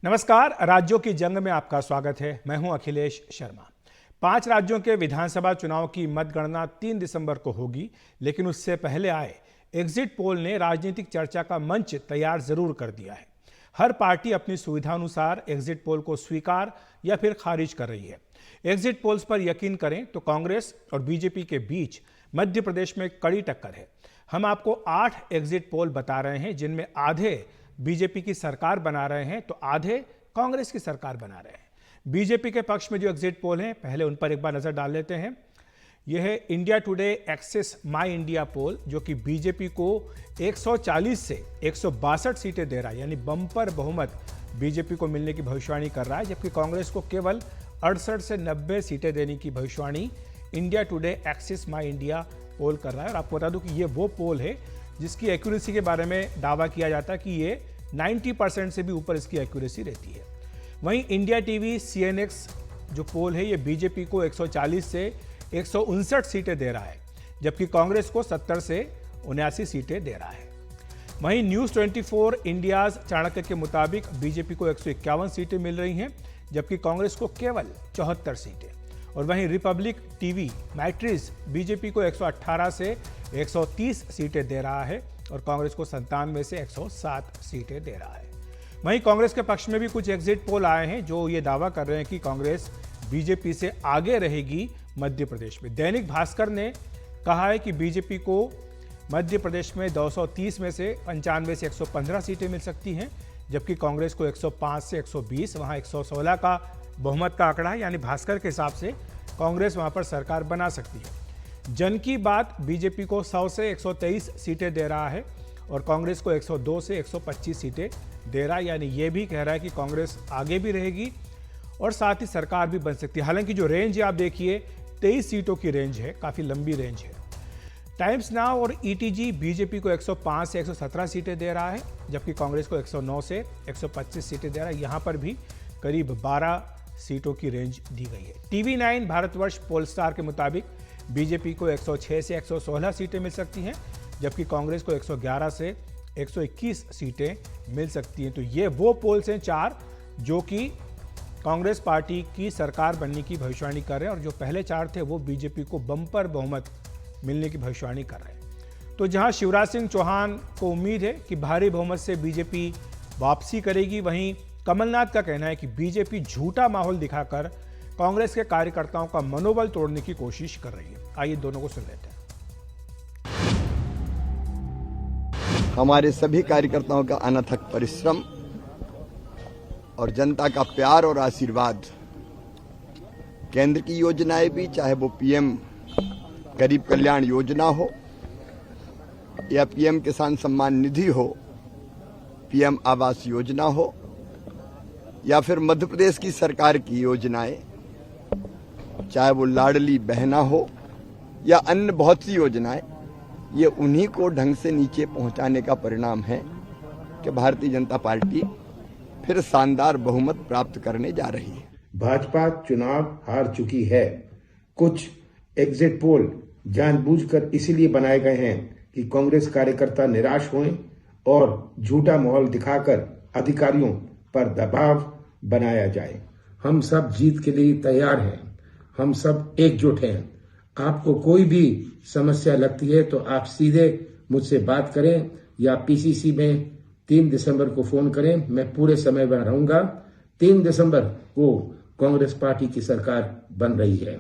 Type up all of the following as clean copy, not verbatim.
नमस्कार। राज्यों की जंग में आपका स्वागत है। मैं हूं अखिलेश शर्मा। 5 राज्यों के विधानसभा चुनाव की मतगणना 3 दिसंबर को होगी, लेकिन उससे पहले आए एग्जिट पोल ने राजनीतिक चर्चा का मंच तैयार जरूर कर दिया है। हर पार्टी अपनी सुविधानुसार एग्जिट पोल को स्वीकार या फिर खारिज कर रही है। एग्जिट पोल्स पर यकीन करें तो कांग्रेस और बीजेपी के बीच मध्य प्रदेश में कड़ी टक्कर है। हम आपको 8 एग्जिट पोल बता रहे हैं, जिनमें आधे बीजेपी की सरकार बना रहे हैं तो आधे कांग्रेस की सरकार बना रहे हैं। बीजेपी के पक्ष में जो एग्जिट पोल हैं, पहले उन पर एक बार नजर डाल लेते हैं। यह है India Today Axis My India poll, जो कि बीजेपी को 140 से 162 सीटें दे रहा है, यानी बम्पर बहुमत बीजेपी को मिलने की भविष्यवाणी कर रहा है, जबकि कांग्रेस को केवल 68 से 90 सीटें देने की भविष्यवाणी India Today Axis My India poll कर रहा है। और आपको बता दूं कि ये वो पोल है जिसकी एक्यूरेसी के बारे में दावा किया जाता है कि ये 90% से भी ऊपर इसकी एक्यूरेसी रहती है। वहीं इंडिया टीवी CNX जो पोल है, ये बीजेपी को 140 से 159 सीटें दे रहा है, जबकि कांग्रेस को 70 से 79 सीटें दे रहा है। वहीं न्यूज़ 24 इंडियाज चाणक्य के मुताबिक बीजेपी को 151 सीटें मिल रही हैं, जबकि कांग्रेस को केवल 74 सीटें। और वहीं रिपब्लिक टीवी मैट्रिस बीजेपी को 118 से 130 सीटें दे रहा है और कांग्रेस को 97 से 107 सीटें दे रहा है। वहीं कांग्रेस के पक्ष में भी कुछ एग्जिट पोल आए हैं जो ये दावा कर रहे हैं कि कांग्रेस बीजेपी से आगे रहेगी मध्य प्रदेश में। दैनिक भास्कर ने कहा है कि बीजेपी को मध्य प्रदेश में 230 में से 95 से 115 सीटें मिल सकती हैं, जबकि कांग्रेस को 105 से 120, वहां 116 का बहुमत का आंकड़ा है, यानी भास्कर के हिसाब से कांग्रेस वहां पर सरकार बना सकती है। जन की बात बीजेपी को 100 से 123 सीटें दे रहा है और कांग्रेस को 102 से 125 सीटें दे रहा है, यानी ये भी कह रहा है कि कांग्रेस आगे भी रहेगी और साथ ही सरकार भी बन सकती है। हालांकि जो रेंज है आप देखिए, 23 सीटों की रेंज है, काफ़ी लंबी रेंज है। टाइम्स नाउ और ETG बीजेपी को 105 से 117 सीटें दे रहा है, जबकि कांग्रेस को 109 से 125 सीटें दे रहा है। यहाँ पर भी करीब 12 सीटों की रेंज दी गई है। TV9 भारतवर्ष पोलस्टार के मुताबिक बीजेपी को 106 से 116 सीटें मिल सकती हैं, जबकि कांग्रेस को 111 से 121 सीटें मिल सकती हैं। तो ये वो पोल्स हैं 4 जो कि कांग्रेस पार्टी की सरकार बनने की भविष्यवाणी कर रहे हैं, और जो पहले 4 थे वो बीजेपी को बम्पर बहुमत मिलने की भविष्यवाणी कर रहे हैं। तो जहां शिवराज सिंह चौहान को उम्मीद है कि भारी बहुमत से बीजेपी वापसी करेगी, वहीं कमलनाथ का कहना है कि बीजेपी झूठा माहौल दिखाकर कांग्रेस के कार्यकर्ताओं का मनोबल तोड़ने की कोशिश कर रही है। आइए दोनों को सुन लेते हैं। हमारे सभी कार्यकर्ताओं का अनथक परिश्रम और जनता का प्यार और आशीर्वाद, केंद्र की योजनाएं भी, चाहे वो PM गरीब कल्याण योजना हो या PM किसान सम्मान निधि हो, PM आवास योजना हो या फिर मध्य प्रदेश की सरकार की योजनाएं, चाहे वो लाडली बहना हो या अन्य बहुत सी योजनाएं, ये उन्हीं को ढंग से नीचे पहुंचाने का परिणाम है कि भारतीय जनता पार्टी फिर शानदार बहुमत प्राप्त करने जा रही है। भाजपा चुनाव हार चुकी है। कुछ एग्जिट पोल जानबूझकर इसलिए बनाए गए हैं कि कांग्रेस कार्यकर्ता निराश हों और झूठा माहौल दिखाकर अधिकारियों पर दबाव बनाया जाए। हम सब जीत के लिए तैयार हैं, हम सब एकजुट हैं। आपको कोई भी समस्या लगती है तो आप सीधे मुझसे बात करें या PCC में 3 दिसंबर को फोन करें, मैं पूरे समय में रहूंगा। 3 दिसंबर को कांग्रेस पार्टी की सरकार बन रही है।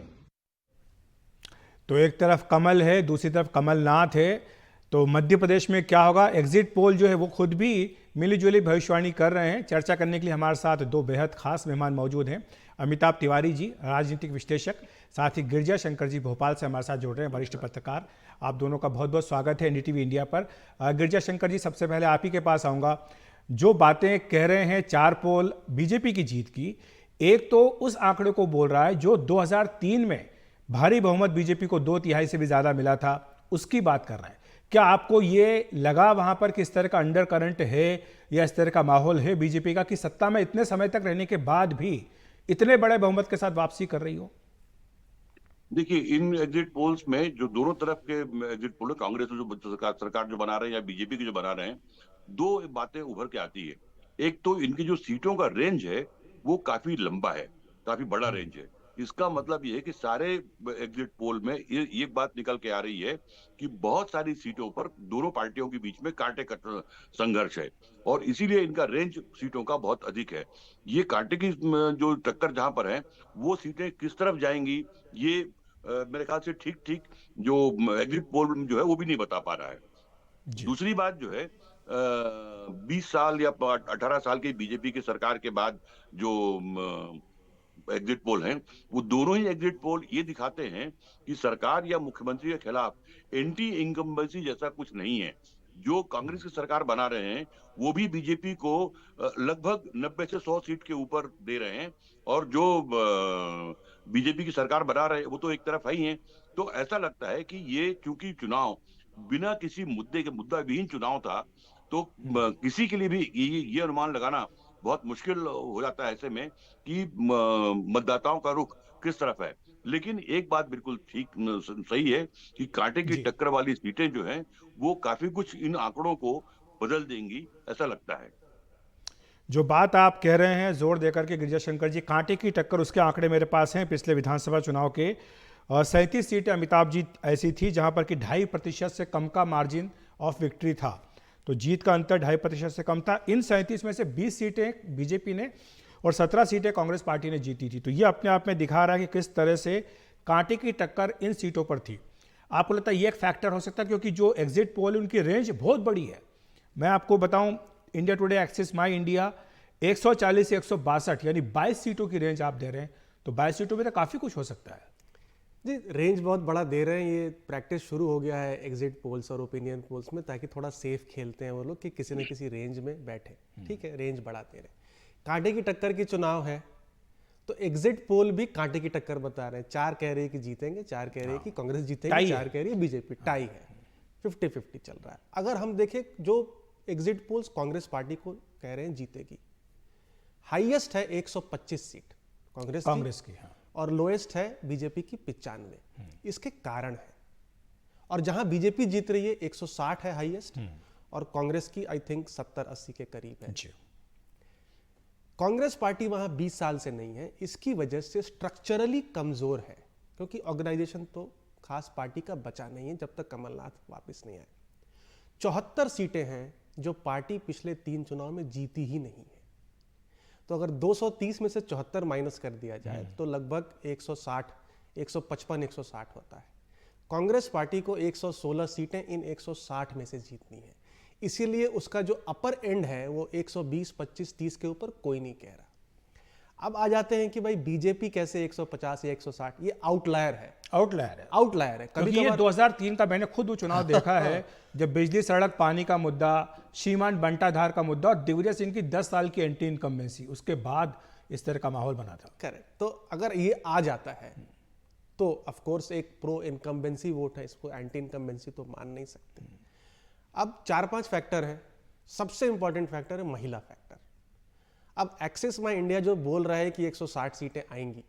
तो एक तरफ कमल है, दूसरी तरफ कमलनाथ है। तो मध्य प्रदेश में क्या होगा? एग्जिट पोल जो है वो खुद भी मिलीजुली भविष्यवाणी कर रहे हैं। चर्चा करने के लिए हमारे साथ 2 बेहद खास मेहमान मौजूद हैं। अमिताभ तिवारी जी, राजनीतिक विश्लेषक, साथ ही गिरिजा शंकर जी भोपाल से हमारे साथ जुड़ रहे हैं, वरिष्ठ पत्रकार। आप दोनों का बहुत बहुत स्वागत है NDTV इंडिया पर। गिरिजा शंकर जी, सबसे पहले आप ही के पास आऊँगा। जो बातें कह रहे हैं 4 पोल बीजेपी की जीत की, एक तो उस आंकड़े को बोल रहा है जो 2003 में भारी बहुमत बीजेपी को 2/3 से भी ज़्यादा मिला था, उसकी बात कर रहे हैं। क्या आपको ये लगा वहां पर कि इस तरह का अंडर करंट है या इस तरह का माहौल है बीजेपी का कि सत्ता में इतने समय तक रहने के बाद भी इतने बड़े बहुमत के साथ वापसी कर रही हो? देखिए, इन एग्जिट पोल्स में जो दोनों तरफ के एग्जिट पोल, कांग्रेस जो सरकार जो बना रहे हैं या बीजेपी की जो बना रहे हैं, 2 बातें उभर के आती है। एक तो इनकी जो सीटों का रेंज है वो काफी लंबा है, काफी बड़ा रेंज है। इसका मतलब ये है कि सारे एग्जिट पोल में ये बात निकल के आ रही है कि बहुत सारी सीटों पर दोनों पार्टियों के बीच में कांटे का संघर्ष है, और इसीलिए इनका रेंज सीटों का बहुत अधिक है। ये कांटे की जो टक्कर जहां पर है, वो सीटें किस तरफ जाएंगी, ये मेरे ख्याल से ठीक ठीक जो एग्जिट पोल जो है वो भी नहीं बता पा रहा है। जी। दूसरी बात जो है, 20 साल या 18 साल की बीजेपी की सरकार के बाद जो एग्जिट पोल हैं, वो दोनों ही एग्जिट पोल ये दिखाते हैं कि सरकार या मुख्यमंत्री के खिलाफ एंटी इनकम्बेंसी जैसा कुछ नहीं है। जो कांग्रेस की सरकार बना रहे हैं वो भी बीजेपी को लगभग 90 से 100 सीट के ऊपर दे रहे हैं, और जो बीजेपी की सरकार बना रहे हैं वो तो एक तरफ है ही है। तो ऐसा लगता है कि ये चूंकि चुनाव बिना किसी मुद्दे के मुद्दा विहीन चुनाव था, तो किसी के लिए भी ये अनुमान लगाना बहुत मुश्किल हो जाता है ऐसे में कि मतदाताओं का रुख किस तरफ है। लेकिन एक बात बिल्कुल ठीक सही है कि कांटे की जी। टक्कर वाली सीटें जो हैं वो काफी कुछ इन आंकड़ों को बदल देंगी, ऐसा लगता है। जो बात आप कह रहे हैं जोर देकर के गिरिजा शंकर जी, कांटे की टक्कर, उसके आंकड़े मेरे पास हैं पिछले विधानसभा चुनाव के। 37 सीटें अमिताभ जी ऐसी थी जहां पर कि 2.5% से कम का मार्जिन ऑफ विक्ट्री था, तो जीत का अंतर 2.5% से कम था। इन 37 में से 20 सीटें बीजेपी ने और 17 सीटें कांग्रेस पार्टी ने जीती थी। तो ये अपने आप में दिखा रहा है कि किस तरह से कांटे की टक्कर इन सीटों पर थी। आपको लगता है ये एक फैक्टर हो सकता है, क्योंकि जो एग्जिट पोल है उनकी रेंज बहुत बड़ी है। मैं आपको बताऊं, India Today Axis My India 140 से 162 यानी 22 सीटों की रेंज आप दे रहे हैं, तो 22 सीटों में तो काफ़ी कुछ हो सकता है। जी, रेंज बहुत बड़ा दे रहे हैं। ये प्रैक्टिस शुरू हो गया है एग्जिट पोल्स और ओपिनियन पोल्स में, ताकि थोड़ा सेफ खेलते हैं वो लोग कि किसी न किसी रेंज में बैठे। ठीक है, रेंज बढ़ा दे रहे हैं। कांटे की टक्कर की चुनाव है तो एग्जिट पोल भी कांटे की टक्कर बता रहे हैं। 4 कह रहे हैं कि जीतेंगे, 4 कह रहे हैं कि कांग्रेस जीतेंगे, 4 कह रही है बीजेपी। टाई है, 50-50 चल रहा है। अगर हम देखें जो एग्जिट पोल्स कांग्रेस पार्टी को कह रहे हैं जीतेगी, हाईएस्ट है 125 सीट कांग्रेस की, हाँ। और लोएस्ट है बीजेपी की 95। इसके कारण है, और जहां बीजेपी जीत रही है 160 है हाईएस्ट, और कांग्रेस की आई थिंक 70-80 के करीब है। जी। कांग्रेस पार्टी वहां 20 साल से नहीं है, इसकी वजह से स्ट्रक्चरली कमजोर है, क्योंकि ऑर्गेनाइजेशन तो खास पार्टी का बचा नहीं है जब तक कमलनाथ वापस नहीं आए। 74 सीटें हैं जो पार्टी पिछले 3 चुनाव में जीती ही नहीं है। तो अगर 230 में से 74 माइनस कर दिया जाए तो लगभग 160, 155, 160 होता है। कांग्रेस पार्टी को 116 सीटें इन 160 में से जीतनी है, इसीलिए उसका जो अपर एंड है वो 120, 25, 30 के ऊपर कोई नहीं कह रहा। अब आ जाते हैं कि भाई बीजेपी कैसे 150 या 160, ये आउटलायर है। आउटलायर है। कभी ये 2003 का मैंने खुद वो चुनाव देखा है, जब बिजली, सड़क, पानी का मुद्दा, श्रीमान बंटाधार का मुद्दा और दिग्विजय सिंह की 10 साल की एंटी इनकम्बेंसी, उसके बाद इस तरह का माहौल बना था। करेक्ट। तो अगर ये आ जाता है तो ऑफ कोर्स एक प्रो इनकम्बेंसी वोट है, इसको एंटी इनकम्बेंसी तो मान नहीं सकते। अब 4-5 फैक्टर हैं। सबसे इंपॉर्टेंट फैक्टर है महिला फैक्टर। अब एक्सिस माई इंडिया जो बोल रहा है कि 160 सीटें आएंगी,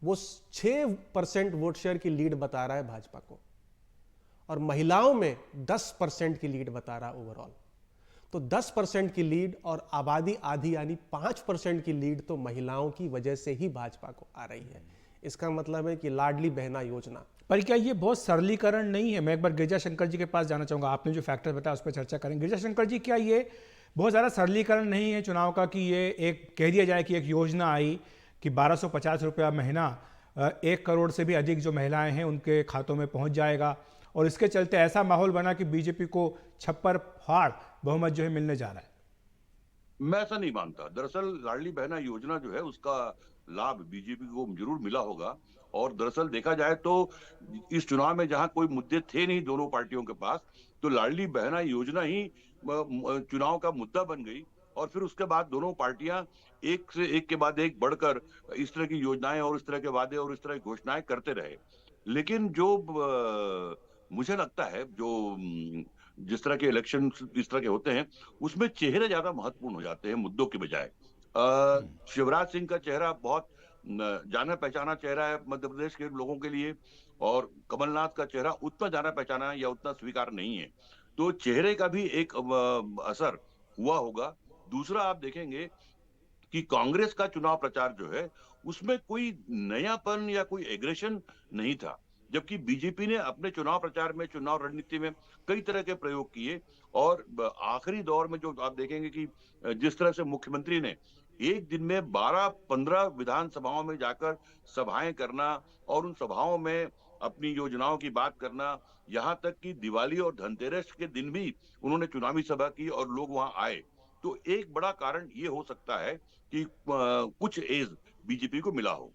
वो 6% वोट शेयर की लीड बता रहा है भाजपा को, और महिलाओं में 10% की लीड बता रहा है ओवरऑल। तो 10% की लीड और आबादी आधी यानी 5% की लीड तो महिलाओं की वजह से ही भाजपा को आ रही है। इसका मतलब है कि लाडली बहना योजना। पर क्या ये बहुत सरलीकरण नहीं है? मैं एक बार गिरिजा शंकर जी के पास जाना चाहूँगा, आपने जो फैक्टर बताया उस पर चर्चा करेंगे। गिरिजा शंकर जी, क्या ये बहुत ज़्यादा सरलीकरण नहीं है चुनाव का कि ये एक कह दिया जाए कि एक योजना आई कि 1250 रुपया महीना 1 करोड़ से भी अधिक जो महिलाएं हैं उनके खातों में पहुंच जाएगा, और इसके चलते ऐसा माहौल बना कि बीजेपी को छप्पर फाड़ बहुमत जो है मिलने जा रहा है? मैं ऐसा नहीं मानता। दरअसल लाडली बहना योजना जो है उसका लाभ बीजेपी को जरूर मिला होगा, और दरअसल देखा जाए तो इस चुनाव में जहां कोई मुद्दे थे नहीं दोनों पार्टियों के पास, तो लाडली बहना योजना ही चुनाव का मुद्दा बन गई, और फिर उसके बाद दोनों पार्टियां एक से एक के बाद एक बढ़कर इस तरह की योजनाएं और इस तरह के वादे और इस तरह की घोषणाएं करते रहे। लेकिन जो मुझे लगता है जो जिस तरह के इलेक्शन इस तरह के होते हैं उसमें चेहरे ज्यादा महत्वपूर्ण हो जाते हैं मुद्दों के बजाय। शिवराज सिंह का चेहरा बहुत जाना पहचाना चेहरा है मध्य प्रदेश के लोगों के लिए, और कमलनाथ का चेहरा उतना जाना पहचाना या उतना स्वीकार नहीं है। तो चेहरे का भी एक असर हुआ होगा। दूसरा आप देखेंगे कि कांग्रेस का चुनाव प्रचार जो है उसमें कोई नयापन या कोई एग्रेशन नहीं था, जबकि बीजेपी ने अपने चुनाव प्रचार में, चुनाव रणनीति में कई तरह के प्रयोग किए। और आखिरी दौर में जो आप देखेंगे कि जिस तरह से मुख्यमंत्री ने एक दिन में 12-15 विधानसभाओं में जाकर सभाएं करना और उन सभाओं में अपनी योजनाओं की बात करना, यहाँ तक कि दिवाली और धनतेरस के दिन भी उन्होंने चुनावी सभा की और लोग वहां आए। तो एक बड़ा कारण ये हो सकता है कि कुछ एज बीजेपी को मिला हो।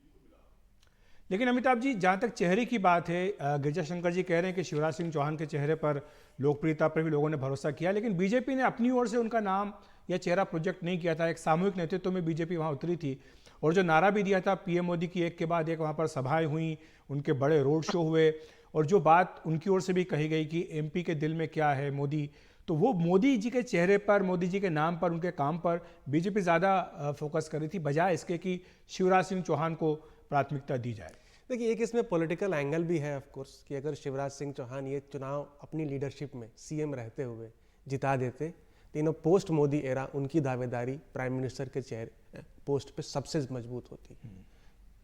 लेकिन अमिताभ जी, जहां तक चेहरे की बात है, गिरिजा शंकर जी कह रहे हैं कि शिवराज सिंह चौहान के चेहरे पर, लोकप्रियता पर भी लोगों ने भरोसा किया, लेकिन बीजेपी ने अपनी ओर से उनका नाम या चेहरा प्रोजेक्ट नहीं किया था। एक सामूहिक नेतृत्व में बीजेपी वहां उतरी थी और जो नारा भी दिया था पीएम मोदी की, एक के बाद एक वहां पर सभाएं हुई, उनके बड़े रोड शो हुए, और जो बात उनकी ओर से भी कही गई कि एमपी के दिल में क्या है मोदी, तो वो मोदी जी के चेहरे पर, मोदी जी के नाम पर, उनके काम पर बीजेपी ज़्यादा फोकस कर रही थी, बजाय इसके कि शिवराज सिंह चौहान को प्राथमिकता दी जाए। देखिए, एक इसमें पॉलिटिकल एंगल भी है ऑफ कोर्स, कि अगर शिवराज सिंह चौहान ये चुनाव अपनी लीडरशिप में सीएम रहते हुए जिता देते तो पोस्ट मोदी एरा उनकी दावेदारी प्राइम मिनिस्टर के चेहरे पोस्ट पे सबसे मजबूत होती।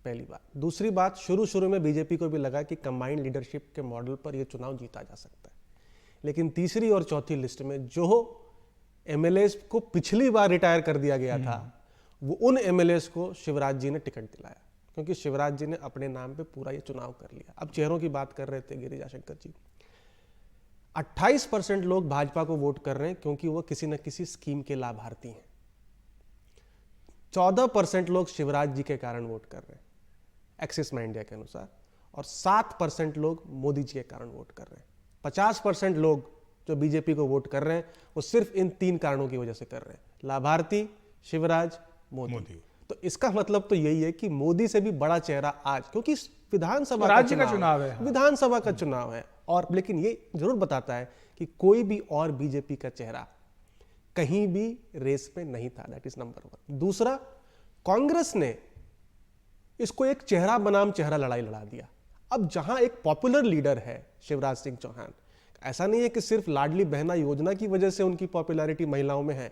पहली बात। दूसरी बात, शुरू में बीजेपी को भी लगा कि कंबाइंड लीडरशिप के मॉडल पर यह चुनाव जीता जा सकता है, लेकिन तीसरी और चौथी लिस्ट में जो एमएलएस को पिछली बार रिटायर कर दिया गया था, वो उन एमएलएस को शिवराज जी ने टिकट दिलाया, क्योंकि शिवराज जी ने अपने नाम पे पूरा ये चुनाव कर लिया। अब चेहरों की बात कर रहे थे गिरिजा शंकर जी, 28% लोग भाजपा को वोट कर रहे हैं क्योंकि वो किसी न किसी स्कीम के लाभार्थी हैं। 14% लोग शिवराज जी के कारण वोट कर रहे हैं एक्सिस माई इंडिया के अनुसार, और 7% लोग मोदी जी के कारण वोट कर रहे हैं। 50% लोग जो बीजेपी को वोट कर रहे हैं वो सिर्फ इन 3 कारणों की वजह से कर रहे हैं, लाभार्थी, शिवराज, मोदी। तो इसका मतलब तो यही है कि मोदी से भी बड़ा चेहरा आज, क्योंकि विधानसभा राज्य का चुनाव है, विधानसभा का चुनाव है, और लेकिन ये जरूर बताता है कि कोई भी और बीजेपी का चेहरा कहीं भी रेस में नहीं था। That is number 1। दूसरा, कांग्रेस ने इसको एक चेहरा बनाम चेहरा लड़ाई लड़ा दिया। अब जहां एक पॉपुलर लीडर है शिवराज सिंह चौहान, ऐसा नहीं है कि सिर्फ लाडली बहना योजना की वजह से उनकी पॉपुलैरिटी महिलाओं में है,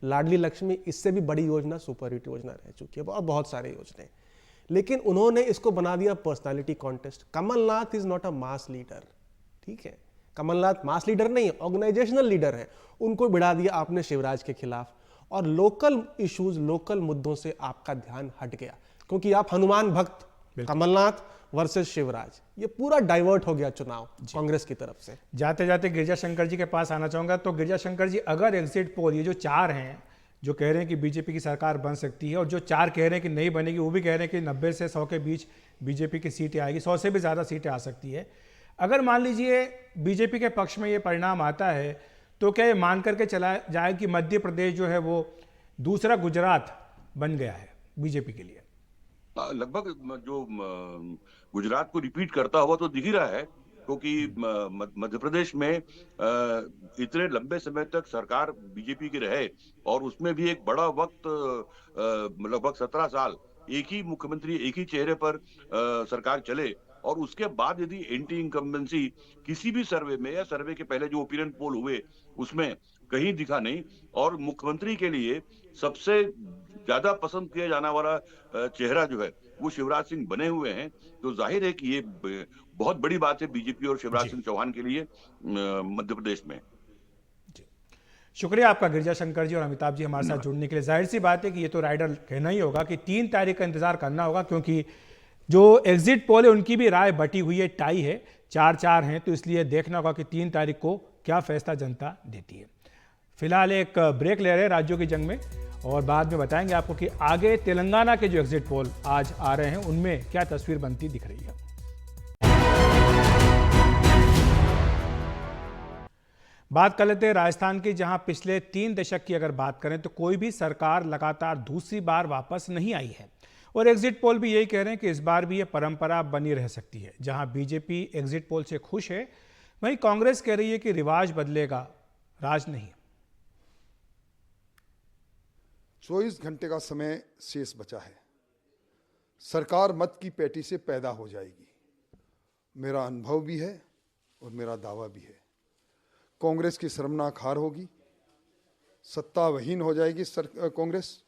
लाडली लक्ष्मी इससे भी बड़ी योजना, सुपर हिट योजना रह चुकी है, और बहुत सारे योजनाएं, लेकिन उन्होंने इसको बना दिया personality contest. Kamalnath is not a mass leader, ठीक है, कमलनाथ मास लीडर नहीं है, ऑर्गेनाइजेशनल लीडर है, उनको भिड़ा दिया आपने शिवराज के खिलाफ, और लोकल इश्यूज, लोकल मुद्दों से आपका ध्यान हट गया, क्योंकि आप हनुमान भक्त, कमलनाथ वर्सेस शिवराज, ये पूरा डाइवर्ट हो गया चुनाव कांग्रेस की तरफ से। जाते जाते गिरिजा शंकर जी के पास आना चाहूंगा। तो गिरिजा शंकर जी, अगर एग्जिट पोल, ये जो 4 हैं जो कह रहे हैं कि बीजेपी की सरकार बन सकती है, और जो 4 कह रहे हैं कि नहीं बनेगी, वो भी कह रहे हैं कि 90 से 100 के बीच बीजेपी की सीटें आएगी, 100 से भी ज़्यादा सीटें आ सकती है, अगर मान लीजिए बीजेपी के पक्ष में ये परिणाम आता है, तो क्या ये मान करके चला जाए कि मध्य प्रदेश जो है वो दूसरा गुजरात बन गया है बीजेपी के लिए? लगभग जो गुजरात को रिपीट करता हुआ तो दिख ही रहा है, क्योंकि मध्य प्रदेश में इतने लंबे समय तक सरकार बीजेपी की रहे, और उसमें भी एक बड़ा वक्त, लगभग 17 साल एक ही मुख्यमंत्री, एक ही चेहरे पर सरकार चले, और उसके बाद यदि एंटी इनकम्बेंसी किसी भी सर्वे में या सर्वे के पहले जो ओपिनियन पोल हुए उसमें कहीं दिखा नहीं, और मुख्यमंत्री के लिए सबसे ज्यादा पसंद किया जाने वाला चेहरा जो है वो शिवराज सिंह बने हुए हैं, तो जाहिर है कि ये बहुत बड़ी बात है बीजेपी और शिवराज सिंह चौहान के लिए मध्य प्रदेश में। शुक्रिया आपका गिरिजा शंकर जी और अमिताभ जी हमारे साथ जुड़ने के लिए। जाहिर सी बात है कि ये तो राइडर कहना ही होगा कि 3 तारीख का इंतजार करना होगा, क्योंकि जो एग्जिट पोल है उनकी भी राय बटी हुई है, टाई है, 4-4 हैं, तो इसलिए देखना होगा कि 3 तारीख को क्या फैसला जनता देती है। फिलहाल एक ब्रेक ले रहे हैं राज्यों की जंग में, और बाद में बताएंगे आपको कि आगे तेलंगाना के जो एग्जिट पोल आज आ रहे हैं उनमें क्या तस्वीर बनती दिख रही है। बात कर लेते हैं राजस्थान की, जहां पिछले 3 दशक की अगर बात करें तो कोई भी सरकार लगातार दूसरी बार वापस नहीं आई है, और एग्जिट पोल भी यही कह रहे हैं कि इस बार भी यह परंपरा बनी रह सकती है। जहां बीजेपी एग्जिट पोल से खुश है, वहीं कांग्रेस कह रही है कि रिवाज बदलेगा, राज नहीं। 24 घंटे का समय शेष बचा है, सरकार मत की पेटी से पैदा हो जाएगी। मेरा अनुभव भी है और मेरा दावा भी है, कांग्रेस की शर्मनाक हार होगी, सत्ताविहीन हो जाएगी कांग्रेस।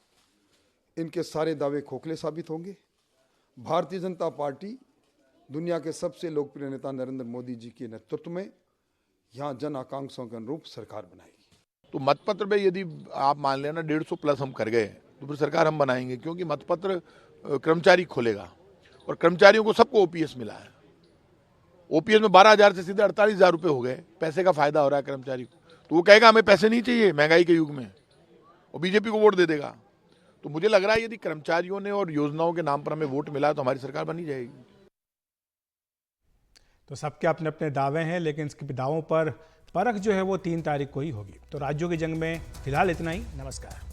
इनके सारे दावे खोखले साबित होंगे। भारतीय जनता पार्टी दुनिया के सबसे लोकप्रिय नेता नरेंद्र मोदी जी के नेतृत्व में यहाँ जन आकांक्षाओं के अनुरूप सरकार बनाएगी। तो मतपत्र में यदि आप मान लेना 150 प्लस हम कर गए तो फिर सरकार हम बनाएंगे, क्योंकि मतपत्र कर्मचारी खोलेगा और कर्मचारियों को सबको ओपीएस मिला है। ओपीएस में 12,000 से सीधे 48,000 रुपये हो गए। पैसे का फायदा हो रहा है कर्मचारी को, तो वो कहेगा हमें पैसे नहीं चाहिए महंगाई के युग में, और बीजेपी को वोट दे देगा। तो मुझे लग रहा है यदि कर्मचारियों ने और योजनाओं के नाम पर हमें वोट मिला तो हमारी सरकार बनी जाएगी। तो सबके अपने अपने दावे हैं, लेकिन इसके दावों पर परख जो है वो 3 तारीख को ही होगी। तो राज्यों की जंग में फिलहाल इतना ही। नमस्कार।